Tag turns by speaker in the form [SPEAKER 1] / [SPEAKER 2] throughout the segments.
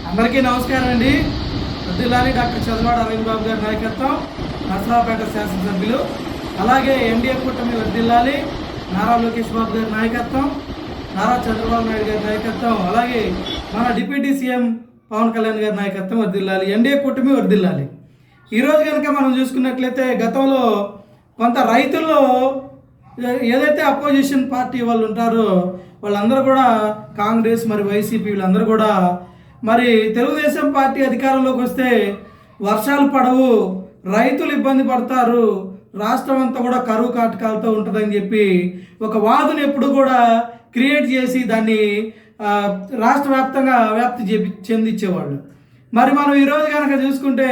[SPEAKER 1] అందరికీ నమస్కారం అండి. వర్ధిల్లాలి డాక్టర్ చదలవాడ అరవింద్ బాబు గారి నాయకత్వం, నరసరావుపేట శాసనసభ్యులు, అలాగే ఎన్డీఏ కూటమి వర్ధిల్లాలి నారా లోకేష్ బాబు గారి నాయకత్వం, నారా చంద్రబాబు నాయుడు గారి నాయకత్వం, అలాగే మన డిప్యూటీ సీఎం పవన్ కళ్యాణ్ గారి నాయకత్వం వర్ధిల్లాలి, ఎన్డీఏ కూటమి వర్ధిల్లాలి. ఈరోజు కనుక మనం చూసుకున్నట్లయితే గతంలో కొంత రైతుల్లో ఏదైతే అపోజిషన్ పార్టీ వాళ్ళు ఉంటారో వాళ్ళందరూ కూడా కాంగ్రెస్ మరి వైసీపీ వీళ్ళందరూ కూడా మరి తెలుగుదేశం పార్టీ అధికారంలోకి వస్తే వర్షాలు పడవు, రైతులు ఇబ్బంది పడతారు, రాష్ట్రం అంతా కూడా కరువు కాటకాలతో ఉంటుందని చెప్పి ఒక వాదును ఎప్పుడు కూడా క్రియేట్ చేసి దాన్ని రాష్ట్ర వ్యాప్తంగా వ్యాప్తి చెందించేవాళ్ళు. మరి మనం ఈరోజు కనుక చూసుకుంటే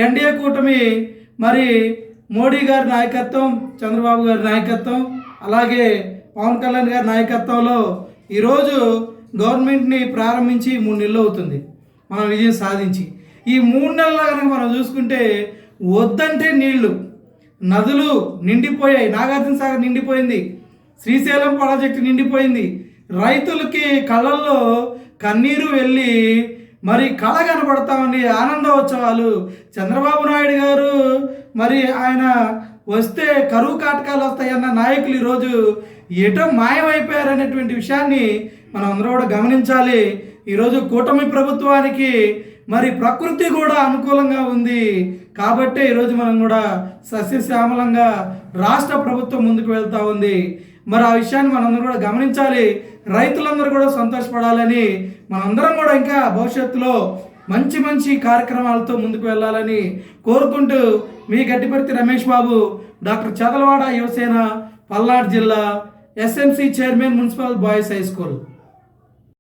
[SPEAKER 1] ఎన్డీఏ కూటమి మరి మోడీ గారి నాయకత్వం, చంద్రబాబు గారి నాయకత్వం, అలాగే పవన్ కళ్యాణ్ గారి నాయకత్వంలో ఈరోజు గవర్నమెంట్ని ప్రారంభించి 3 నెలలు అవుతుంది మనం విజయం సాధించి. ఈ 3 నెలల్లో కనుక మనం చూసుకుంటే వద్దంటే నీళ్లు, నదులు నిండిపోయాయి, నాగార్జున సాగర్ నిండిపోయింది, శ్రీశైలం ప్రాజెక్టు నిండిపోయింది, రైతులకి కళ్ళల్లో కన్నీరు వెళ్ళి మరి కళ కనబడతామని ఆనందోత్సవాలు. చంద్రబాబు నాయుడు గారు మరి ఆయన వస్తే కరువు కాటకాలు వస్తాయన్న నాయకులు ఈరోజు ఎటో మాయమైపోయారనేటువంటి విషయాన్ని మనం అందరూ కూడా గమనించాలి. ఈరోజు కూటమి ప్రభుత్వానికి మరి ప్రకృతి కూడా అనుకూలంగా ఉంది కాబట్టి ఈరోజు మనం కూడా సస్యశ్యామలంగా రాష్ట్ర ప్రభుత్వం ముందుకు వెళ్తూ ఉంది. మరి ఆ విషయాన్ని మనందరం కూడా గమనించాలి. రైతులందరూ కూడా సంతోషపడాలని, మనందరం కూడా ఇంకా భవిష్యత్తులో మంచి మంచి కార్యక్రమాలతో ముందుకు వెళ్ళాలని కోరుకుంటూ మీ గట్టిపర్తి రమేష్ బాబు, డాక్టర్ చదలవాడ యువసేన, పల్నాడు జిల్లా, SMC chairman, municipal boys high school.